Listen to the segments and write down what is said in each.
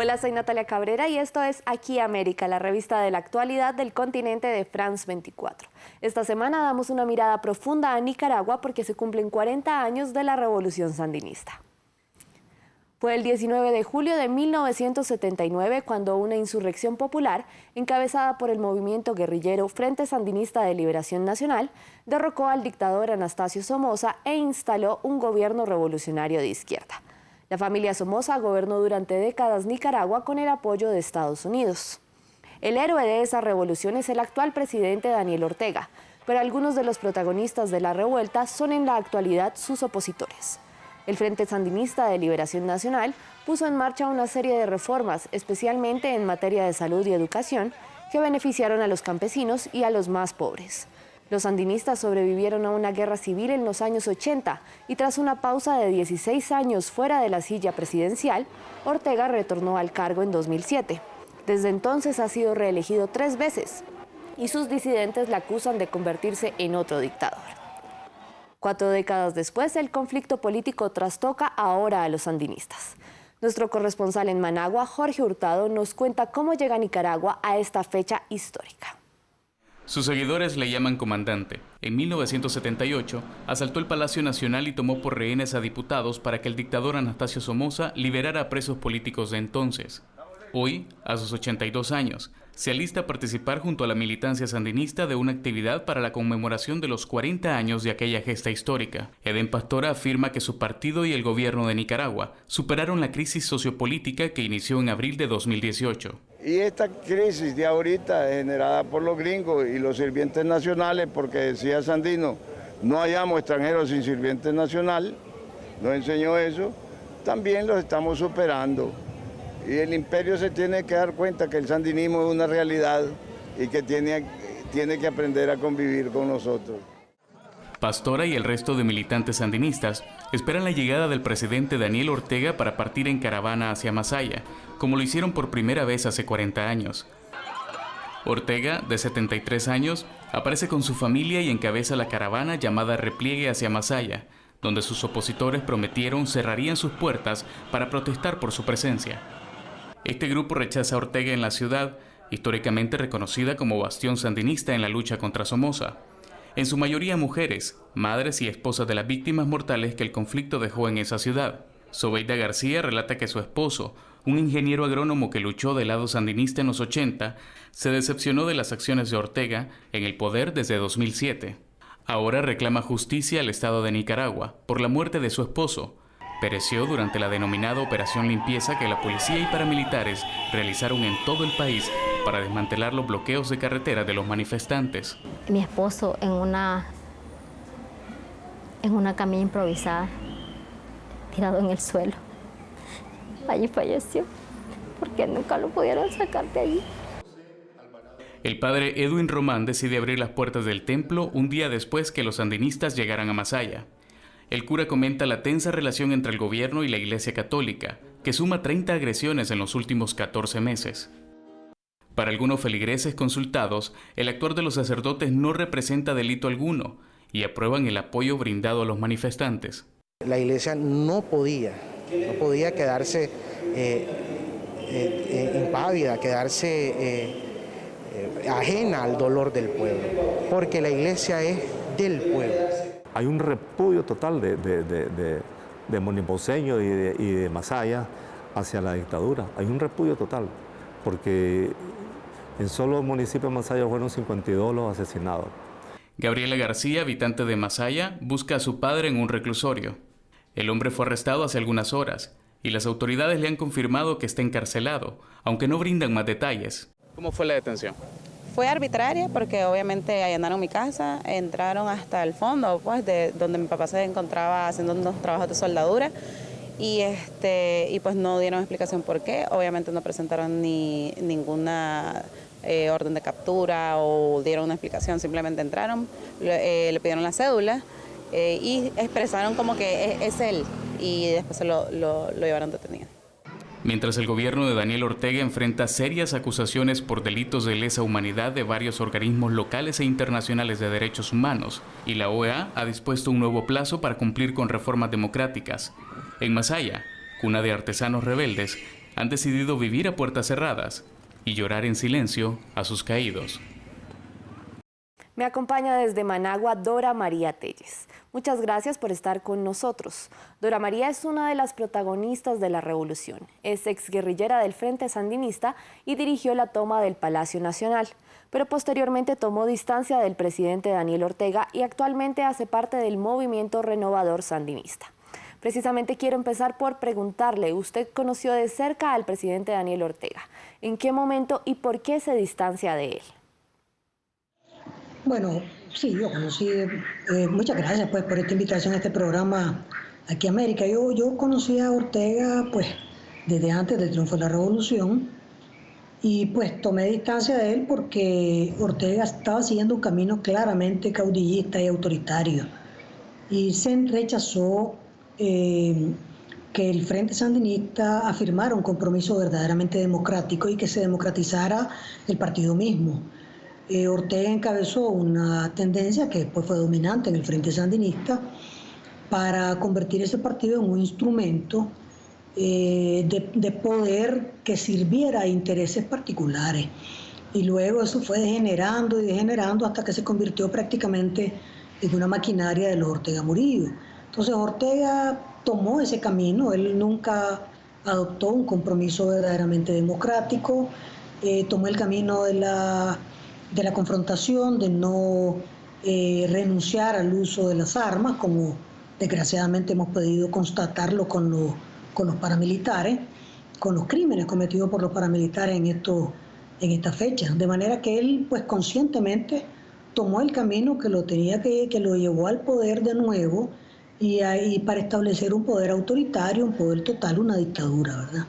Hola, soy Natalia Cabrera y esto es Aquí América, la revista de la actualidad del continente de France 24. Esta semana damos una mirada profunda a Nicaragua porque se cumplen 40 años de la Revolución Sandinista. Fue el 19 de julio de 1979 cuando una insurrección popular, encabezada por el movimiento guerrillero Frente Sandinista de Liberación Nacional, derrocó al dictador Anastasio Somoza e instaló un gobierno revolucionario de izquierda. La familia Somoza gobernó durante décadas Nicaragua con el apoyo de Estados Unidos. El héroe de esa revolución es el actual presidente Daniel Ortega, pero algunos de los protagonistas de la revuelta son en la actualidad sus opositores. El Frente Sandinista de Liberación Nacional puso en marcha una serie de reformas, especialmente en materia de salud y educación, que beneficiaron a los campesinos y a los más pobres. Los sandinistas sobrevivieron a una guerra civil en los años 80 y tras una pausa de 16 años fuera de la silla presidencial, Ortega retornó al cargo en 2007. Desde entonces ha sido reelegido 3 veces y sus disidentes le acusan de convertirse en otro dictador. 4 décadas después, el conflicto político trastoca ahora a los sandinistas. Nuestro corresponsal en Managua, Jorge Hurtado, nos cuenta cómo llega Nicaragua a esta fecha histórica. Sus seguidores le llaman comandante. En 1978 asaltó el Palacio Nacional y tomó por rehenes a diputados para que el dictador Anastasio Somoza liberara a presos políticos de entonces. Hoy, a sus 82 años, se alista a participar junto a la militancia sandinista de una actividad para la conmemoración de los 40 años de aquella gesta histórica. Edén Pastora afirma que su partido y el gobierno de Nicaragua superaron la crisis sociopolítica que inició en abril de 2018. Y esta crisis de ahorita generada por los gringos y los sirvientes nacionales, porque decía Sandino, no hayamos extranjeros sin sirvientes nacional, nos enseñó eso, también los estamos superando. Y el imperio se tiene que dar cuenta que el sandinismo es una realidad y que tiene que aprender a convivir con nosotros. Pastora y el resto de militantes sandinistas esperan la llegada del presidente Daniel Ortega para partir en caravana hacia Masaya, como lo hicieron por primera vez hace 40 años. Ortega, de 73 años, aparece con su familia y encabeza la caravana llamada Repliegue hacia Masaya, donde sus opositores prometieron cerrarían sus puertas para protestar por su presencia. Este grupo rechaza a Ortega en la ciudad, históricamente reconocida como bastión sandinista en la lucha contra Somoza. En su mayoría mujeres, madres y esposas de las víctimas mortales que el conflicto dejó en esa ciudad. Sobeida García relata que su esposo, un ingeniero agrónomo que luchó del lado sandinista en los 80, se decepcionó de las acciones de Ortega en el poder desde 2007. Ahora reclama justicia al Estado de Nicaragua por la muerte de su esposo. Pereció durante la denominada Operación Limpieza que la policía y paramilitares realizaron en todo el país para desmantelar los bloqueos de carretera de los manifestantes. Mi esposo en una camilla improvisada, tirado en el suelo. Allí falleció, porque nunca lo pudieron sacar de allí. El padre Edwin Román decide abrir las puertas del templo un día después que los sandinistas llegaran a Masaya. El cura comenta la tensa relación entre el gobierno y la Iglesia Católica, que suma 30 agresiones en los últimos 14 meses. Para algunos feligreses consultados, el actuar de los sacerdotes no representa delito alguno y aprueban el apoyo brindado a los manifestantes. La Iglesia no podía quedarse impávida, quedarse ajena al dolor del pueblo, porque la Iglesia es del pueblo. Hay un repudio total de Moniposeño y de Masaya hacia la dictadura. Hay un repudio total, porque en solo el municipio de Masaya fueron 52 los asesinados. Gabriela García, habitante de Masaya, busca a su padre en un reclusorio. El hombre fue arrestado hace algunas horas y las autoridades le han confirmado que está encarcelado, aunque no brindan más detalles. ¿Cómo fue la detención? Fue arbitraria porque obviamente allanaron mi casa, entraron hasta el fondo, pues, de donde mi papá se encontraba haciendo unos trabajos de soldadura y pues no dieron explicación por qué. Obviamente no presentaron ninguna orden de captura o dieron una explicación, simplemente entraron, le pidieron la cédula y expresaron como que es él y después lo llevaron detenido. Mientras el gobierno de Daniel Ortega enfrenta serias acusaciones por delitos de lesa humanidad de varios organismos locales e internacionales de derechos humanos, y la OEA ha dispuesto un nuevo plazo para cumplir con reformas democráticas. En Masaya, cuna de artesanos rebeldes, han decidido vivir a puertas cerradas y llorar en silencio a sus caídos. Me acompaña desde Managua Dora María Telles. Muchas gracias por estar con nosotros. Dora María es una de las protagonistas de la revolución. Es exguerrillera del Frente Sandinista y dirigió la toma del Palacio Nacional. Pero posteriormente tomó distancia del presidente Daniel Ortega y actualmente hace parte del movimiento renovador sandinista. Precisamente quiero empezar por preguntarle, usted conoció de cerca al presidente Daniel Ortega. ¿En qué momento y por qué se distancia de él? Bueno, sí, yo conocí, muchas gracias pues por esta invitación a este programa Aquí América. Yo conocí a Ortega pues desde antes del triunfo de la revolución y pues tomé distancia de él porque Ortega estaba siguiendo un camino claramente caudillista y autoritario y se rechazó que el Frente Sandinista afirmara un compromiso verdaderamente democrático y que se democratizara el partido mismo. Ortega encabezó una tendencia que después fue dominante en el Frente Sandinista para convertir ese partido en un instrumento de poder que sirviera a intereses particulares. Y luego eso fue degenerando y degenerando hasta que se convirtió prácticamente en una maquinaria de los Ortega Murillo. Entonces Ortega tomó ese camino, él nunca adoptó un compromiso verdaderamente democrático, tomó el camino de la confrontación, de no renunciar al uso de las armas, como desgraciadamente hemos podido constatarlo con los paramilitares, con los crímenes cometidos por los paramilitares en esta fecha. De manera que él, pues conscientemente, tomó el camino que lo llevó al poder de nuevo y para establecer un poder autoritario, un poder total, una dictadura, ¿verdad?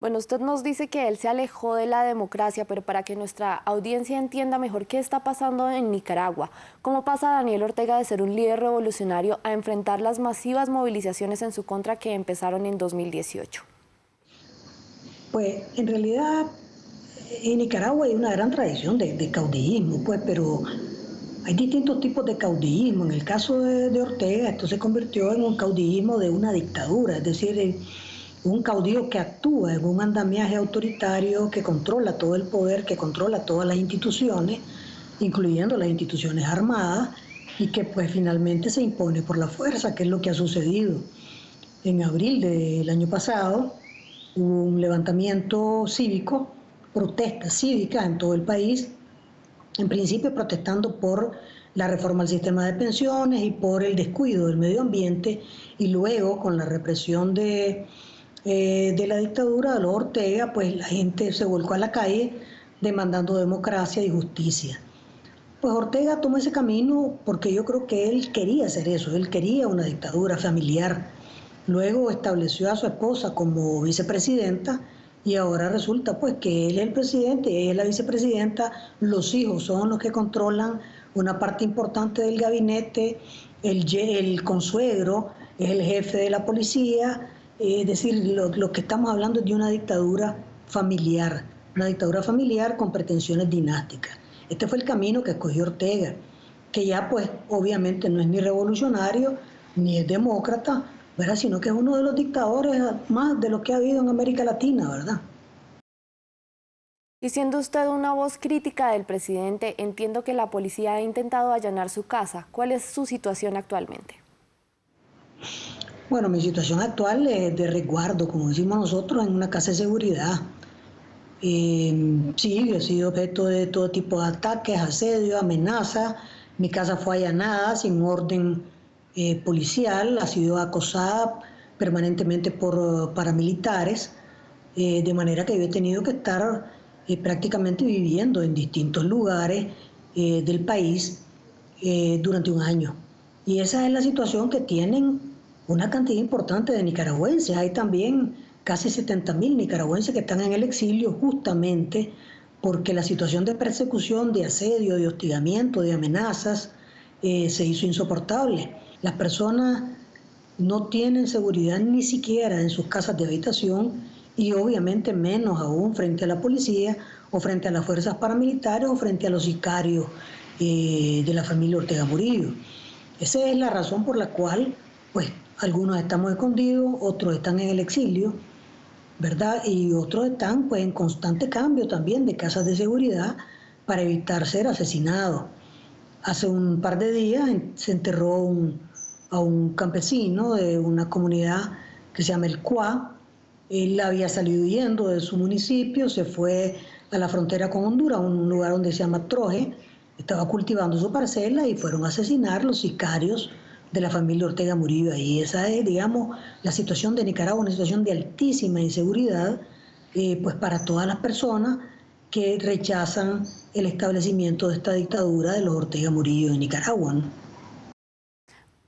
Bueno, usted nos dice que él se alejó de la democracia, pero para que nuestra audiencia entienda mejor qué está pasando en Nicaragua, ¿cómo pasa Daniel Ortega de ser un líder revolucionario a enfrentar las masivas movilizaciones en su contra que empezaron en 2018? Pues en realidad en Nicaragua hay una gran tradición de caudillismo, pues, pero hay distintos tipos de caudillismo. En el caso de Ortega, esto se convirtió en un caudillismo de una dictadura, es decir, un caudillo que actúa en un andamiaje autoritario, que controla todo el poder, que controla todas las instituciones, incluyendo las instituciones armadas, y que pues finalmente se impone por la fuerza, que es lo que ha sucedido. En abril del año pasado hubo un levantamiento cívico, protestas cívicas en todo el país, en principio protestando por la reforma al sistema de pensiones y por el descuido del medio ambiente, y luego con la represión de la dictadura de los Ortega, pues la gente se volcó a la calle demandando democracia y justicia. Pues Ortega tomó ese camino porque yo creo que él quería hacer eso, él quería una dictadura familiar. Luego estableció a su esposa como vicepresidenta y ahora resulta pues que él es el presidente, ella es la vicepresidenta, los hijos son los que controlan una parte importante del gabinete, el consuegro es el jefe de la policía. Es decir, lo que estamos hablando es de una dictadura familiar con pretensiones dinásticas. Este fue el camino que escogió Ortega, que ya pues obviamente no es ni revolucionario ni es demócrata, ¿verdad? Sino que es uno de los dictadores más de los que ha habido en América Latina, ¿verdad? Y siendo usted una voz crítica del presidente, entiendo que la policía ha intentado allanar su casa. ¿Cuál es su situación actualmente? Bueno, mi situación actual es de resguardo, como decimos nosotros, en una casa de seguridad. Sí, yo he sido objeto de todo tipo de ataques, asedios, amenazas. Mi casa fue allanada sin orden policial, ha sido acosada permanentemente por paramilitares, de manera que yo he tenido que estar prácticamente viviendo en distintos lugares del país durante un año. Y esa es la situación que tienen una cantidad importante de nicaragüenses. Hay también casi 70.000 nicaragüenses que están en el exilio justamente porque la situación de persecución, de asedio, de hostigamiento, de amenazas se hizo insoportable. Las personas no tienen seguridad ni siquiera en sus casas de habitación y obviamente menos aún frente a la policía o frente a las fuerzas paramilitares o frente a los sicarios de la familia Ortega Murillo. Esa es la razón por la cual pues algunos estamos escondidos, otros están en el exilio ¿verdad? Y otros están pues en constante cambio también de casas de seguridad para evitar ser asesinados. Hace un par de días se enterró a un campesino de una comunidad que se llama El Cuá. Él había salido huyendo de su municipio, se fue a la frontera con Honduras, un lugar donde se llama Troje, estaba cultivando su parcela y fueron a asesinar los sicarios de la familia Ortega Murillo ahí. Esa es, digamos, la situación de Nicaragua, una situación de altísima inseguridad, pues para todas las personas que rechazan el establecimiento de esta dictadura de los Ortega Murillo en Nicaragua, ¿no?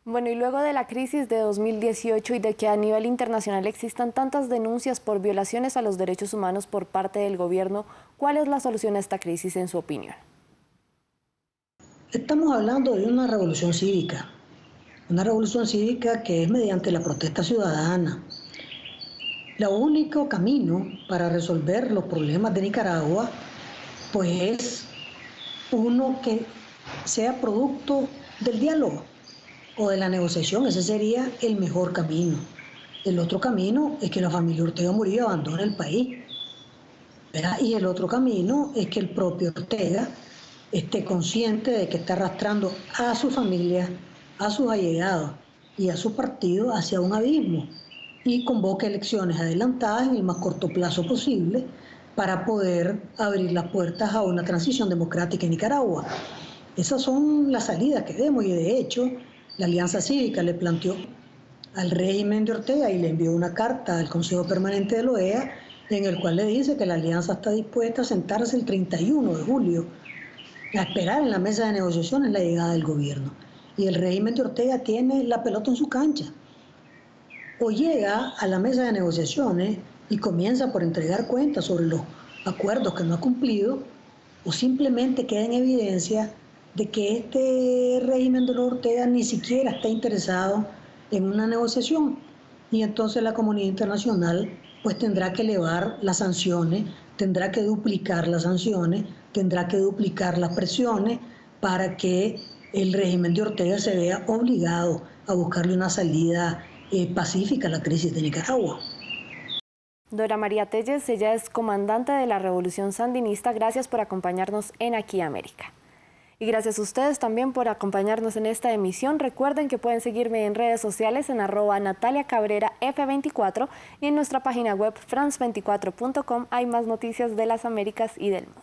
Bueno, y luego de la crisis de 2018 y de que a nivel internacional existan tantas denuncias por violaciones a los derechos humanos por parte del gobierno, ¿cuál es la solución a esta crisis en su opinión? Estamos hablando de una revolución cívica que es mediante la protesta ciudadana. El único camino para resolver los problemas de Nicaragua, pues es uno que sea producto del diálogo o de la negociación. Ese sería el mejor camino. El otro camino es que la familia Ortega Murillo abandone el país, ¿verdad? Y el otro camino es que el propio Ortega esté consciente de que está arrastrando a su familia, a sus allegados y a su partido hacia un abismo y convoque elecciones adelantadas en el más corto plazo posible para poder abrir las puertas a una transición democrática en Nicaragua. Esas son las salidas que vemos y de hecho la Alianza Cívica le planteó al régimen de Ortega y le envió una carta al Consejo Permanente de la OEA en el cual le dice que la Alianza está dispuesta a sentarse el 31 de julio a esperar en la mesa de negociaciones la llegada del gobierno. Y el régimen de Ortega tiene la pelota en su cancha. O llega a la mesa de negociaciones y comienza por entregar cuentas sobre los acuerdos que no ha cumplido, o simplemente queda en evidencia de que este régimen de los Ortega ni siquiera está interesado en una negociación. Y entonces la comunidad internacional pues tendrá que elevar las sanciones, tendrá que duplicar las sanciones, tendrá que duplicar las presiones para que el régimen de Ortega se vea obligado a buscarle una salida pacífica a la crisis de Nicaragua. Dora María Telles, ella es comandante de la Revolución Sandinista. Gracias por acompañarnos en Aquí América. Y gracias a ustedes también por acompañarnos en esta emisión. Recuerden que pueden seguirme en redes sociales en @NataliaCabreraF24 y en nuestra página web france24.com hay más noticias de las Américas y del mundo.